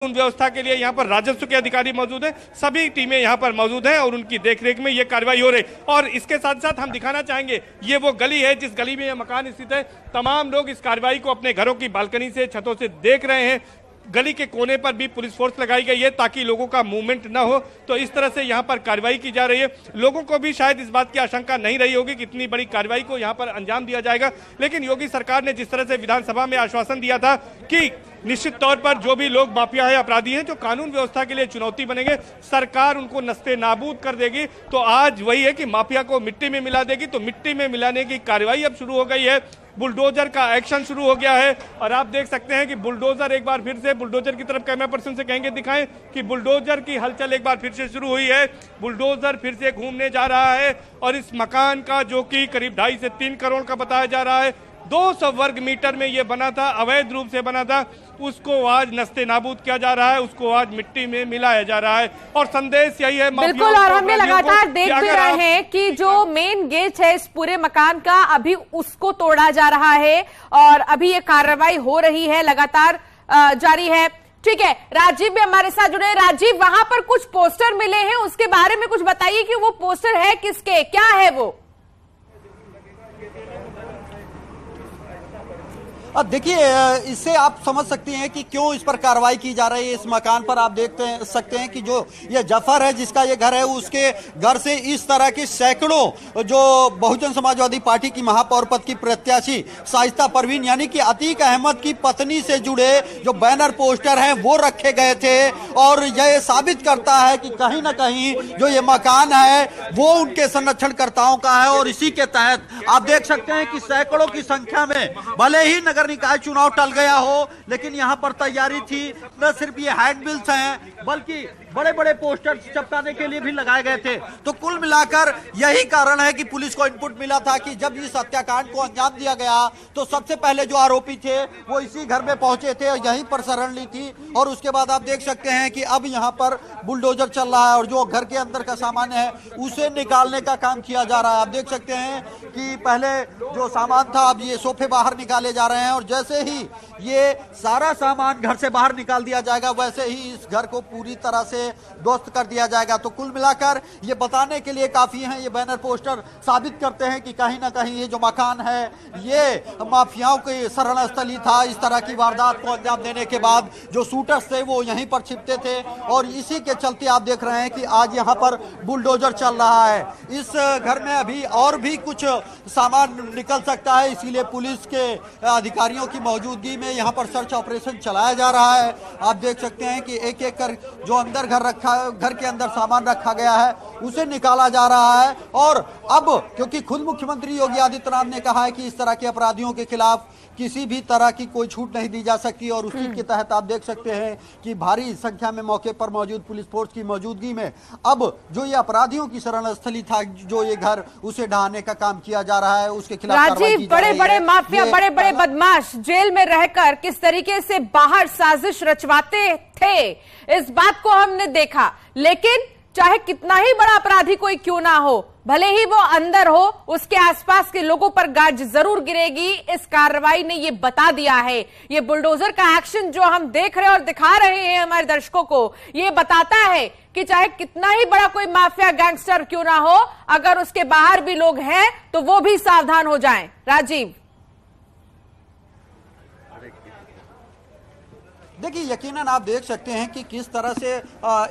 उन व्यवस्था के लिए यहाँ पर राजस्व के अधिकारी मौजूद हैं, सभी टीमें यहाँ पर मौजूद हैं और उनकी देखरेख में ये कार्रवाई हो रही है। और इसके साथ साथ हम दिखाना चाहेंगे, ये वो गली है जिस गली में ये मकान स्थित है। तमाम लोग इस कार्रवाई को अपने घरों की बालकनी से, छतों से देख रहे हैं। गली के कोने पर भी पुलिस फोर्स लगाई गई है ताकि लोगों का मूवमेंट न हो, तो इस तरह से यहाँ पर कार्रवाई की जा रही है। लोगों को भी शायद इस बात की आशंका नहीं रही होगी कि इतनी बड़ी कार्रवाई को यहाँ पर अंजाम दिया जाएगा, लेकिन योगी सरकार ने जिस तरह से विधानसभा में आश्वासन दिया था कि निश्चित तौर पर जो भी लोग माफिया है, अपराधी हैं, जो कानून व्यवस्था के लिए चुनौती बनेंगे, सरकार उनको नस्ते नाबूद कर देगी। तो आज वही है कि माफिया को मिट्टी में मिला देगी। तो मिट्टी में मिलाने की कार्रवाई अब शुरू हो गई है, बुलडोजर का एक्शन शुरू हो गया है। और आप देख सकते हैं कि बुलडोजर एक बार फिर से, बुलडोजर की तरफ कैमरा पर्सन से कहेंगे दिखाएं कि बुलडोजर की हलचल एक बार फिर से शुरू हुई है। बुलडोजर फिर से घूमने जा रहा है और इस मकान का, जो कि करीब 2.5 से 3 करोड़ का बताया जा रहा है, 200 वर्ग मीटर में ये बना था, अवैध रूप से बना था, उसको आज नस्ते नाबूद किया जा रहा है, उसको आज मिट्टी में मिलाया जा रहा है। और संदेश यही है बिल्कुल। और हमने लगातार देख भी रहे हैं कि जो मेन गेट है इस पूरे मकान का, अभी उसको तोड़ा जा रहा है और अभी ये कार्रवाई हो रही है, लगातार जारी है। ठीक है, राजीव भी हमारे साथ जुड़े। राजीव, वहां पर कुछ पोस्टर मिले हैं, उसके बारे में कुछ बताइए कि वो पोस्टर है किसके, क्या है वो? अब देखिए, इससे आप समझ सकते हैं कि क्यों इस पर कार्रवाई की जा रही है। इस मकान पर आप देख सकते हैं कि जो ये जफर है, जिसका ये घर है, उसके घर से इस तरह के सैकड़ों जो बहुजन समाजवादी पार्टी की महापौर पद की प्रत्याशी शाइस्ता परवीन यानी कि अतीक अहमद की पत्नी से जुड़े जो बैनर पोस्टर हैं वो रखे गए थे। और यह साबित करता है कि कहीं ना कहीं जो ये मकान है वो उनके संरक्षणकर्ताओं का है। और इसी के तहत आप देख सकते हैं कि सैकड़ों की संख्या में, भले ही नगर निकाय चुनाव टल गया हो, लेकिन यहां पर तैयारी थी। न सिर्फ ये हैंडबिल्स हैं, बल्कि बड़े बड़े पोस्टर चिपकाने के लिए भी लगाए गए थे। तो कुल मिलाकर यही कारण है कि पुलिस को इनपुट मिला था कि जब इस हत्याकांड को अंजाम दिया गया तो सबसे पहले जो आरोपी थे वो इसी घर में पहुंचे थे और यहीं पर शरण ली थी। और उसके बाद आप देख सकते हैं कि अब यहां पर बुलडोजर चल रहा है और जो घर के अंदर का सामान है उसे निकालने का काम किया जा रहा है। आप देख सकते हैं कि पहले जो सामान था, अब ये सोफे बाहर निकाले जा रहे हैं और जैसे ही ये सारा सामान घर से बाहर निकाल दिया जाएगा वैसे ही इस घर को पूरी तरह से ध्वस्त कर दिया जाएगा। तो कुल मिलाकर ये बताने के लिए काफी हैं, ये बैनर पोस्टर साबित करते हैं कि कहीं ना कहीं ये जो मकान है ये माफियाओं के शरण स्थली था। इस तरह की वारदात को अंजाम देने के बाद जो शूटर्स थे वो यहीं पर छिपते थे और इसी के चलते आप देख रहे हैं कि आज यहाँ पर बुलडोजर चल रहा है। इस घर में अभी और भी कुछ सामान निकल सकता है, इसीलिए पुलिस के अधिकारियों की मौजूदगी में यहाँ पर सर्च ऑपरेशन चलाया जा रहा है। आप देख सकते हैं कि एक एक कर जो अंदर घर के अंदर सामान रखा गया है उसे निकाला जा रहा है। और अब क्योंकि खुद मुख्यमंत्री योगी आदित्यनाथ ने कहा है कि इस तरह के अपराधियों के खिलाफ किसी भी तरह की कोई छूट नहीं दी जा सकती और उसी के तहत आप देख सकते हैं कि भारी संख्या में मौके पर मौजूद पुलिस फोर्स की मौजूदगी में अब जो ये अपराधियों की शरण स्थली था, जो ये घर, उसे ढहाने का काम किया जा रहा है। उसके खिलाफ राजीव, बड़े बड़े माफिया, बड़े बड़े बदमाश जेल में रहकर किस तरीके से बाहर साजिश रचवाते थे, इस बात को हमने देखा। लेकिन चाहे कितना ही बड़ा अपराधी कोई क्यों ना हो, भले ही वो अंदर हो, उसके आसपास के लोगों पर गाज जरूर गिरेगी। इस कार्रवाई ने ये बता दिया है। ये बुलडोजर का एक्शन जो हम देख रहे हैं और दिखा रहे हैं हमारे दर्शकों को, ये बताता है कि चाहे कितना ही बड़ा कोई माफिया गैंगस्टर क्यों ना हो, अगर उसके बाहर भी लोग हैं तो वो भी सावधान हो जाएं। राजीव, देखिए, यकीनन आप देख सकते हैं कि किस तरह से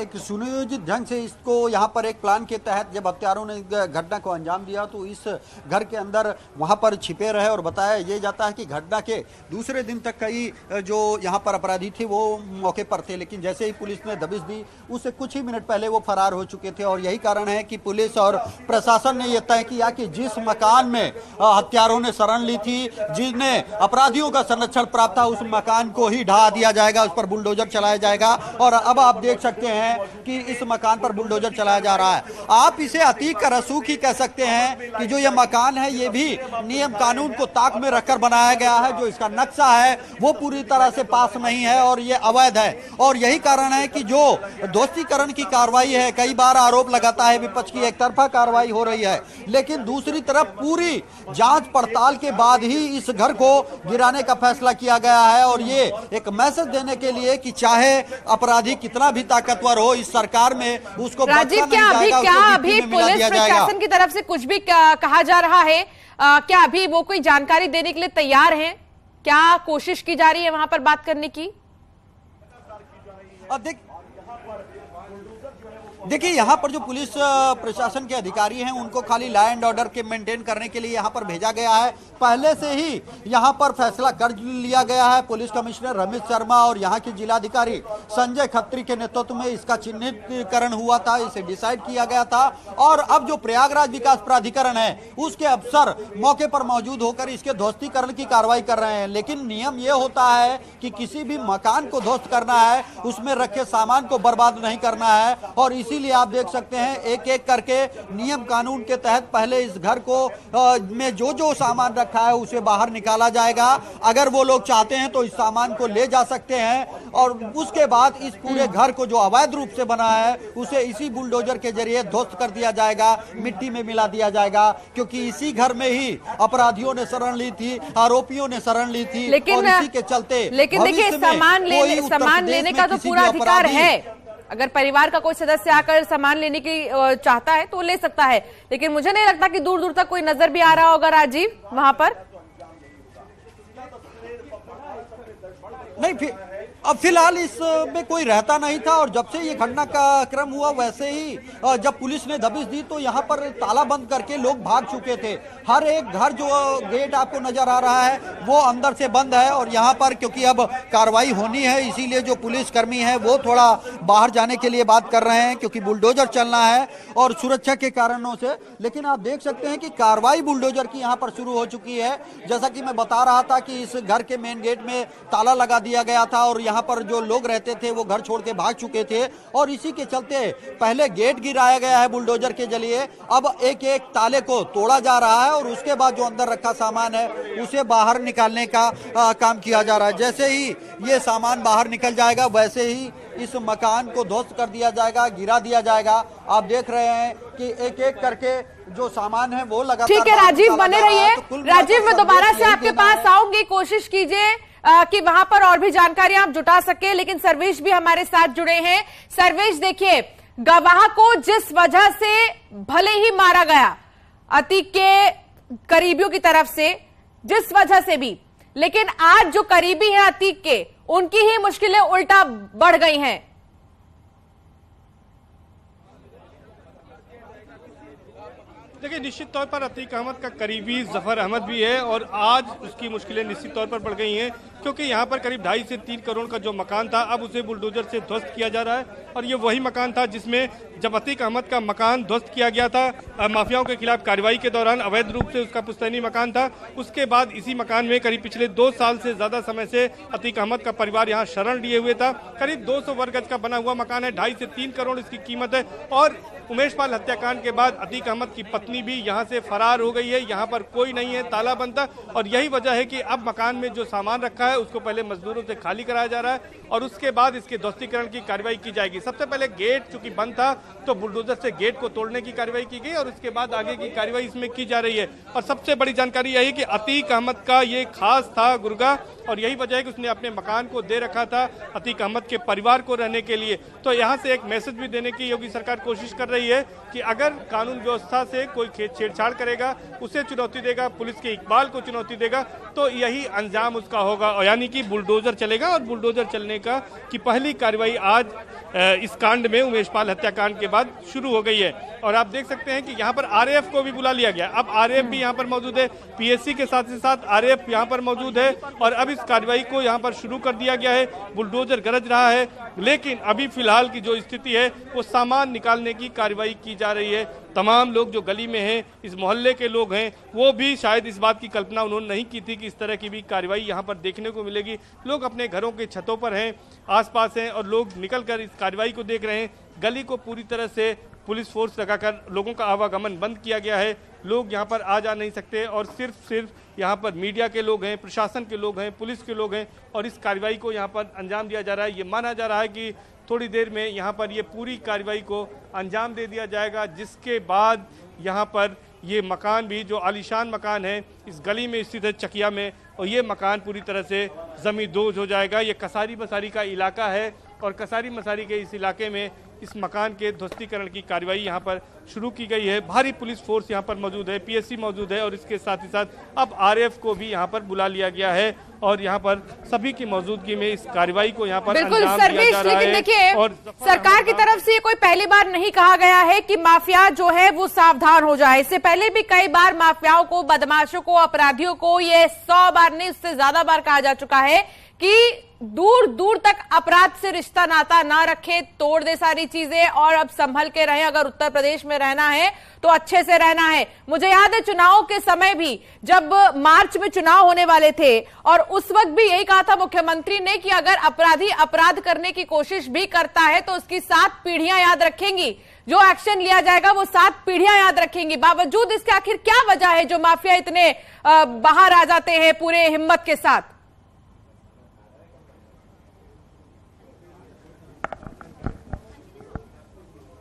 एक सुनियोजित ढंग से इसको यहाँ पर एक प्लान के तहत जब हत्यारों ने घटना को अंजाम दिया तो इस घर के अंदर वहाँ पर छिपे रहे। और बताया ये जाता है कि घटना के दूसरे दिन तक कई जो यहाँ पर अपराधी थे वो मौके पर थे, लेकिन जैसे ही पुलिस ने दबिश दी उससे कुछ ही मिनट पहले वो फरार हो चुके थे। और यही कारण है कि पुलिस और प्रशासन ने यह तय किया कि जिस मकान में हत्यारों ने शरण ली थी, जिन्हें अपराधियों का संरक्षण प्राप्त था, उस मकान को ही ढहा दिया जाएगा, उस पर बुलडोजर चलाया जाएगा। और अब आप देख सकते हैं कि इस मकान पर बुलडोजर चलाया जा रहा है। आप इसे अतीक का रसूख ही कह सकते हैं कि जो ये मकान है ये भी नियम कानून को ताक में रखकर बनाया गया है। जो इसका नक्शा है वो पूरी तरह से पास नहीं है और ये अवैध है। और यही कारण है कि जो दोस्तीकरण की कार्रवाई है, कई बार आरोप लगाता है विपक्ष की एक तरफा कार्रवाई हो रही है, लेकिन दूसरी तरफ पूरी जांच पड़ताल के बाद ही इस घर को गिराने का फैसला किया गया है। और ये एक मैसेज देने के लिए कि चाहे अपराधी कितना भी ताकतवर हो, इस सरकार में उसको राजीव, क्या अभी पुलिस प्रशासन की तरफ से कुछ भी कहा जा रहा है? क्या अभी वो कोई जानकारी देने के लिए तैयार हैं? क्या कोशिश की जा रही है वहां पर बात करने की? देखिए, यहाँ पर जो पुलिस प्रशासन के अधिकारी हैं उनको खाली लॉ एंड ऑर्डर के मेंटेन करने के लिए यहाँ पर भेजा गया है। पहले से ही यहाँ पर फैसला कर लिया गया है। पुलिस कमिश्नर रमेश शर्मा और यहाँ के जिलाधिकारी संजय खत्री के नेतृत्व में इसका चिन्हितकरण हुआ था, इसे डिसाइड किया गया था। और अब जो प्रयागराज विकास प्राधिकरण है उसके अफसर मौके पर मौजूद होकर इसके ध्वस्तीकरण की कार्रवाई कर रहे हैं। लेकिन नियम ये होता है कि किसी भी मकान को ध्वस्त करना है, उसमें रखे सामान को बर्बाद नहीं करना है। और इसीलिए आप देख सकते हैं एक एक करके नियम कानून के तहत पहले इस घर को में जो सामान रखा है उसे बाहर निकाला जाएगा। अगर वो लोग चाहते हैं तो इस सामान को ले जा सकते हैं और उसके बाद इस पूरे घर को जो अवैध रूप से बना है उसे इसी बुलडोजर के जरिए ध्वस्त कर दिया जाएगा, मिट्टी में मिला दिया जाएगा। क्योंकि इसी घर में ही अपराधियों ने शरण ली थी, आरोपियों ने शरण ली थी। लेकिन और इसी के चलते देखिए, सामान लेने का तो पूरा अधिकार है। अगर परिवार का कोई सदस्य आकर सामान लेने की चाहता है तो ले सकता है। लेकिन मुझे नहीं लगता कि दूर दूर तक कोई नजर भी आ रहा होगा राजीव वहां पर। नहीं, अब फिलहाल इसमें कोई रहता नहीं था। और जब से ये घटना का क्रम हुआ वैसे ही जब पुलिस ने दबिश दी तो यहाँ पर ताला बंद करके लोग भाग चुके थे। हर एक घर जो गेट आपको नजर आ रहा है वो अंदर से बंद है। और यहाँ पर क्योंकि अब कार्रवाई होनी है इसीलिए जो पुलिसकर्मी है वो थोड़ा बाहर जाने के लिए बात कर रहे हैं, क्योंकि बुलडोजर चलना है और सुरक्षा के कारणों से। लेकिन आप देख सकते हैं कि कार्रवाई बुलडोजर की यहाँ पर शुरू हो चुकी है। जैसा कि मैं बता रहा था कि इस घर के मेन गेट में ताला लगा दिया गया था और यहाँ पर जो लोग रहते थे वो घर छोड़ के भाग चुके थे। और इसी के चलते पहले गेट गिराया गया है बुलडोजर के जरिए। अब एक एक ताले को तोड़ा जा रहा है और उसके बाद जो अंदर रखा सामान है उसे बाहर निकालने का काम किया जा रहा है। जैसे ही ये सामान बाहर निकल जाएगा वैसे ही इस मकान को ध्वस्त कर दिया जाएगा, गिरा दिया जाएगा। आप देख रहे हैं कि एक एक करके जो सामान है वो लगा। ठीक है राजीव, बने रहिए। राजीव, मैं दोबारा से आपके पास आऊंगी, कोशिश कीजिए कि वहां पर और भी जानकारी आप जुटा सके। लेकिन सर्वेश भी हमारे साथ जुड़े हैं। सर्वेश, देखिए, गवाह को जिस वजह से भले ही मारा गया अतीक के करीबियों की तरफ से, जिस वजह से भी, लेकिन आज जो करीबी हैं अतीक के, उनकी ही मुश्किलें उल्टा बढ़ गई हैं। देखिए, निश्चित तौर पर अतीक अहमद का करीबी जफर अहमद भी है और आज उसकी मुश्किलें निश्चित तौर पर बढ़ गई हैं, क्योंकि यहाँ पर करीब 2.5 से 3 करोड़ का जो मकान था अब उसे बुलडोजर से ध्वस्त किया जा रहा है। और ये वही मकान था जिसमें जब अतीक अहमद का मकान ध्वस्त किया गया था माफियाओं के खिलाफ कार्रवाई के दौरान, अवैध रूप से उसका पुश्तैनी मकान था। उसके बाद इसी मकान में करीब पिछले 2 साल से ज्यादा समय से अतीक अहमद का परिवार यहाँ शरण लिए हुए था। करीब 200 वर्ग गज का बना हुआ मकान है, 2.5 से 3 करोड़ इसकी कीमत है। और उमेश पाल हत्याकांड के बाद अतीक अहमद की पत्नी भी यहाँ से फरार हो गई है। यहाँ पर कोई नहीं है, ताला बंद था। और यही वजह है कि अब मकान में जो सामान रखा है उसको पहले मजदूरों से खाली कराया जा रहा है और उसके बाद इसके ध्वस्तीकरण की कार्रवाई की जाएगी। सबसे पहले गेट चूंकि बंद था तो बुलडोजर से गेट को तोड़ने की कार्रवाई की गई और उसके बाद आगे की कार्रवाई इसमें की जा रही है। और सबसे बड़ी जानकारी यही कि अतीक अहमद का ये खास था गुर्गा और यही वजह है कि उसने अपने मकान को दे रखा था अतीक अहमद के परिवार को रहने के लिए। तो यहाँ से एक मैसेज भी देने की योगी सरकार कोशिश कर रही है कि अगर कानून व्यवस्था से कोई छेड़छाड़ करेगा, उसे चुनौती देगा, पुलिस के इकबाल को चुनौती देगा, तो यही अंजाम उसका होगा। और यानी कि बुलडोजर चलेगा और बुलडोजर चलने का की पहली कार्रवाई आज इस कांड में उमेश पाल हत्याकांड के बाद शुरू हो गई है। और आप देख सकते हैं कि यहाँ पर आरएएफ को भी बुला लिया गया। अब आरएएफ भी यहाँ पर मौजूद है, पीएससी के साथ ही साथ आरएएफ यहाँ पर मौजूद है और अब इस कार्रवाई को यहाँ पर शुरू कर दिया गया है। बुलडोजर गरज रहा है, लेकिन अभी फिलहाल की जो स्थिति है वो सामान निकालने की कार्रवाई की जा रही है। तमाम लोग जो गली में हैं, इस मोहल्ले के लोग हैं, वो भी शायद इस बात की कल्पना उन्होंने नहीं की थी कि इस तरह की भी कार्रवाई यहाँ पर देखने को मिलेगी। लोग अपने घरों के छतों पर हैं, आसपास हैं और लोग निकलकर इस कार्रवाई को देख रहे हैं। गली को पूरी तरह से पुलिस फोर्स लगाकर लोगों का आवागमन बंद किया गया है। लोग यहाँ पर आ जा नहीं सकते और सिर्फ यहाँ पर मीडिया के लोग हैं, प्रशासन के लोग हैं, पुलिस के लोग हैं और इस कार्रवाई को यहाँ पर अंजाम दिया जा रहा है। ये माना जा रहा है कि थोड़ी देर में यहाँ पर ये पूरी कार्रवाई को अंजाम दे दिया जाएगा, जिसके बाद यहाँ पर ये मकान भी जो आलीशान मकान है इस गली में स्थित है चकिया में, और ये मकान पूरी तरह से जमींदोज हो जाएगा। ये कसारी मसारी का इलाका है और कसारी मसारी के इस इलाके में इस मकान के ध्वस्तीकरण की कार्रवाई यहाँ पर शुरू की गई है। भारी पुलिस फोर्स यहाँ पर मौजूद है, पीएससी मौजूद है और इसके साथ ही साथ अब आरएएफ को भी यहाँ पर बुला लिया गया है और यहाँ पर सभी की मौजूदगी में इस कार्रवाई को यहाँ पर बिल्कुल अंजाम दिया जा रहा है। देखिए, और सरकार की तरफ से कोई पहली बार नहीं कहा गया है कि माफिया जो है वो सावधान हो जाए। इससे पहले भी कई बार माफियाओं को, बदमाशों को, अपराधियों को ये 100 बार नहीं, उससे ज्यादा बार कहा जा चुका है कि दूर दूर तक अपराध से रिश्ता नाता ना रखे, तोड़ दे सारी चीजें और अब संभल के रहे। अगर उत्तर प्रदेश में रहना है तो अच्छे से रहना है। मुझे याद है चुनाव के समय भी, जब मार्च में चुनाव होने वाले थे और उस वक्त भी यही कहा था मुख्यमंत्री ने कि अगर अपराधी अपराध करने की कोशिश भी करता है तो उसकी 7 पीढ़ियां याद रखेंगी, जो एक्शन लिया जाएगा वो 7 पीढ़ियां याद रखेंगी। बावजूद इसके आखिर क्या वजह है जो माफिया इतने बाहर आ जाते हैं पूरे हिम्मत के साथ?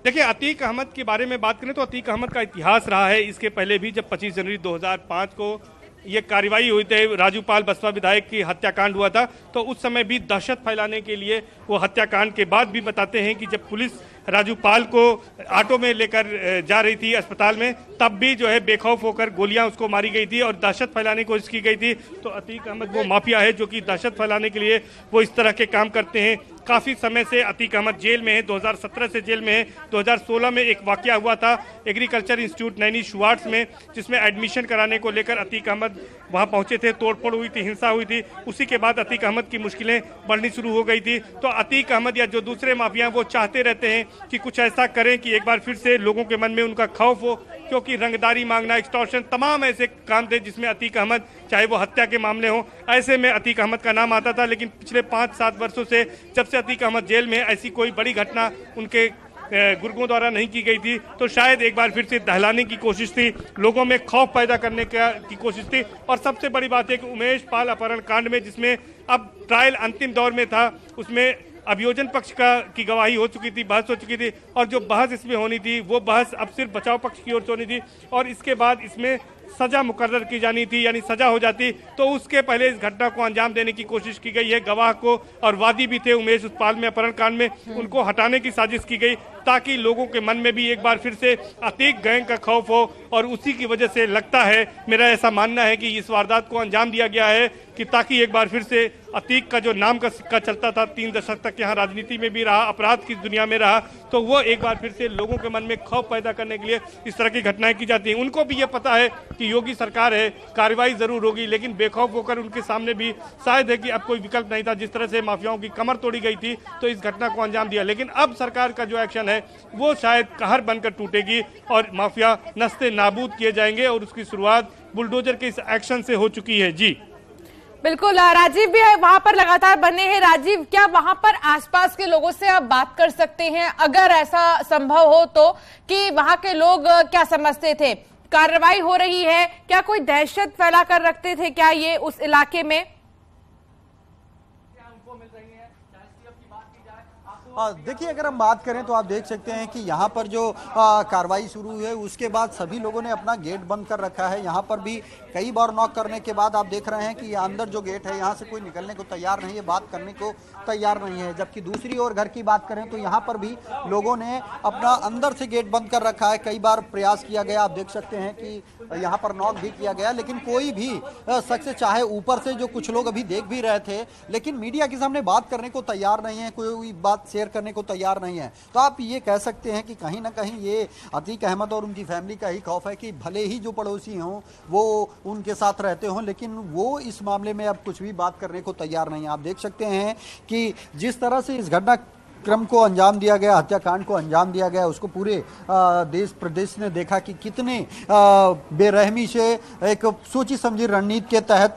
देखिए, अतीक अहमद के बारे में बात करें तो अतीक अहमद का इतिहास रहा है। इसके पहले भी जब 25 जनवरी 2005 को ये कार्रवाई हुई थी, राजूपाल बसपा विधायक की हत्याकांड हुआ था, तो उस समय भी दहशत फैलाने के लिए वो हत्याकांड के बाद भी बताते हैं कि जब पुलिस राजूपाल को ऑटो में लेकर जा रही थी अस्पताल में, तब भी जो है बेखौफ होकर गोलियां उसको मारी गई थी और दहशत फैलाने की कोशिश की गई थी। तो अतीक अहमद वो माफिया है जो कि दहशत फैलाने के लिए वो इस तरह के काम करते हैं। काफ़ी समय से अतीक अहमद जेल में है, 2017 से जेल में है। 2016 में एक वाकया हुआ था एग्रीकल्चर इंस्टीट्यूट नैनी शुवार्ट्स में, जिसमें एडमिशन कराने को लेकर अतीक अहमद वहां पहुंचे थे, तोड़फोड़ हुई थी, हिंसा हुई थी। उसी के बाद अतीक अहमद की मुश्किलें बढ़नी शुरू हो गई थी। तो अतीक अहमद या जो दूसरे माफिया वो चाहते रहते हैं कि कुछ ऐसा करें कि एक बार फिर से लोगों के मन में उनका खौफ हो, क्योंकि रंगदारी मांगना, एक्सटॉर्शन, तमाम ऐसे काम थे जिसमें अतीक अहमद, चाहे वो हत्या के मामले हों, ऐसे में अतीक अहमद का नाम आता था। लेकिन पिछले 5-7 वर्षों से जब से अतीक अहमद जेल में, ऐसी कोई बड़ी घटना उनके गुर्गों द्वारा नहीं की गई थी। तो शायद एक बार फिर से दहलाने की कोशिश थी, लोगों में खौफ पैदा करने की कोशिश थी। और सबसे बड़ी बात है कि उमेश पाल अपहरण कांड में, जिसमें अब ट्रायल अंतिम दौर में था, उसमें अभियोजन पक्ष की गवाही हो चुकी थी, बहस हो चुकी थी और जो बहस इसमें होनी थी वो बहस अब सिर्फ बचाव पक्ष की ओर से होनी थी और इसके बाद इसमें सजा मुकर्रर की जानी थी, यानी सजा हो जाती। तो उसके पहले इस घटना को अंजाम देने की कोशिश की गई है। गवाह को और वादी भी थे उमेश उत्पाल में अपहरण कांड में, उनको हटाने की साजिश की गई ताकि लोगों के मन में भी एक बार फिर से अतीक गैंग का खौफ हो। और उसी की वजह से लगता है, मेरा ऐसा मानना है कि इस वारदात को अंजाम दिया गया है कि ताकि एक बार फिर से अतीक का जो नाम का सिक्का चलता था, 3 दशक तक यहाँ राजनीति में भी रहा, अपराध की दुनिया में रहा, तो वो एक बार फिर से लोगों के मन में खौफ पैदा करने के लिए इस तरह की घटनाएं की जाती हैं। उनको भी ये पता है कि योगी सरकार है, कार्रवाई जरूर होगी, लेकिन बेखौफ होकर उनके सामने भी शायद है कि अब कोई विकल्प नहीं था। जिस तरह से माफियाओं की कमर तोड़ी गई थी तो इस घटना को अंजाम दिया, लेकिन अब सरकार का जो एक्शन है वो शायद कहर बनकर टूटेगी और माफिया नस्ते नाबूद किए जाएंगे और उसकी शुरुआत बुलडोजर के इस एक्शन से हो चुकी है। जी बिल्कुल, राजीव भी है वहां पर, लगातार बने हैं। राजीव, क्या वहां पर आसपास के लोगों से आप बात कर सकते हैं, अगर ऐसा संभव हो तो, कि वहां के लोग क्या समझते थे? कार्रवाई हो रही है, क्या कोई दहशत फैला कर रखते थे क्या ये उस इलाके में? देखिए, अगर हम बात करें तो आप देख सकते हैं कि यहाँ पर जो कार्रवाई शुरू हुई है उसके बाद सभी लोगों ने अपना गेट बंद कर रखा है। यहाँ पर भी कई बार नॉक करने के बाद आप देख रहे हैं कि अंदर जो गेट है यहाँ से कोई निकलने को तैयार नहीं है, बात करने को तैयार नहीं है। जबकि दूसरी ओर घर की बात करें तो यहाँ पर भी लोगों ने अपना अंदर से गेट बंद कर रखा है। कई बार प्रयास किया गया, आप देख सकते हैं कि यहाँ पर नॉक भी किया गया, लेकिन कोई भी शख्स, चाहे ऊपर से जो कुछ लोग अभी देख भी रहे थे, लेकिन मीडिया के सामने बात करने को तैयार नहीं है, कोई बात शेयर करने को तैयार नहीं है। तो आप ये कह सकते हैं कि कहीं ना कहीं ये अतीक अहमद और उनकी फैमिली का ही खौफ है कि भले ही जो पड़ोसी हों वो उनके साथ रहते हों, लेकिन वो इस मामले में अब कुछ भी बात करने को तैयार नहीं है। आप देख सकते हैं कि जिस तरह से इस घटना क्रम को अंजाम दिया गया, हत्याकांड को अंजाम दिया गया, उसको पूरे देश प्रदेश ने देखा कि कितने बेरहमी से एक सोची समझी रणनीति के तहत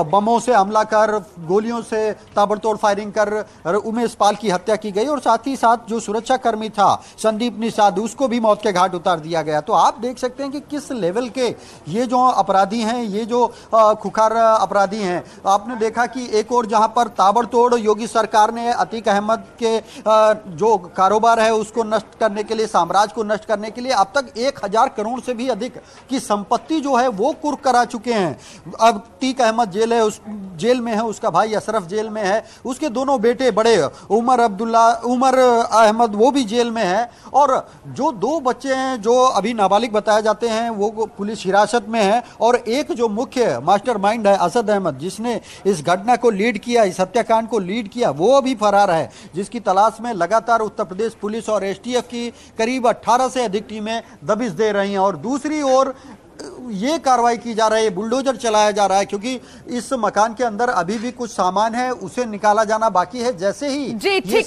बमों से हमला कर, गोलियों से ताबड़तोड़ फायरिंग कर उमेश पाल की हत्या की गई और साथ ही साथ जो सुरक्षा कर्मी था संदीप निषाद, उसको भी मौत के घाट उतार दिया गया। तो आप देख सकते हैं कि किस लेवल के ये जो अपराधी हैं, ये जो खुखार अपराधी हैं। आपने देखा कि एक और जहां पर ताबड़तोड़ योगी सरकार ने अतीक अहमद के जो कारोबार है उसको नष्ट करने के लिए, साम्राज्य को नष्ट करने के लिए अब तक 1000 करोड़ से भी अधिक की संपत्ति जो है वो कुर्क करा चुके हैं। अब तीक अहमद जेल में है, उसका भाई अशरफ जेल में है, उसके दोनों बेटे बड़े उमर अहमद वो भी जेल में है, और जो 2 बच्चे हैं जो अभी नाबालिग बताए जाते हैं वो पुलिस हिरासत में है, और एक जो मुख्य मास्टरमाइंड है असद अहमद जिसने इस घटना को लीड किया, इस हत्याकांड को लीड किया, वो अभी फरार है, जिसकी तलाश में लगातार उत्तर प्रदेश पुलिस और एसटीएफ की करीब 18 से अधिक टीमें दबिश दे रही हैं। और दूसरी ओर ये कार्रवाई की जा रही है, बुलडोजर चलाया जा रहा है, क्योंकि इस मकान के अंदर अभी भी कुछ सामान है उसे निकाला जाना बाकी है। जैसे ही जी ठीक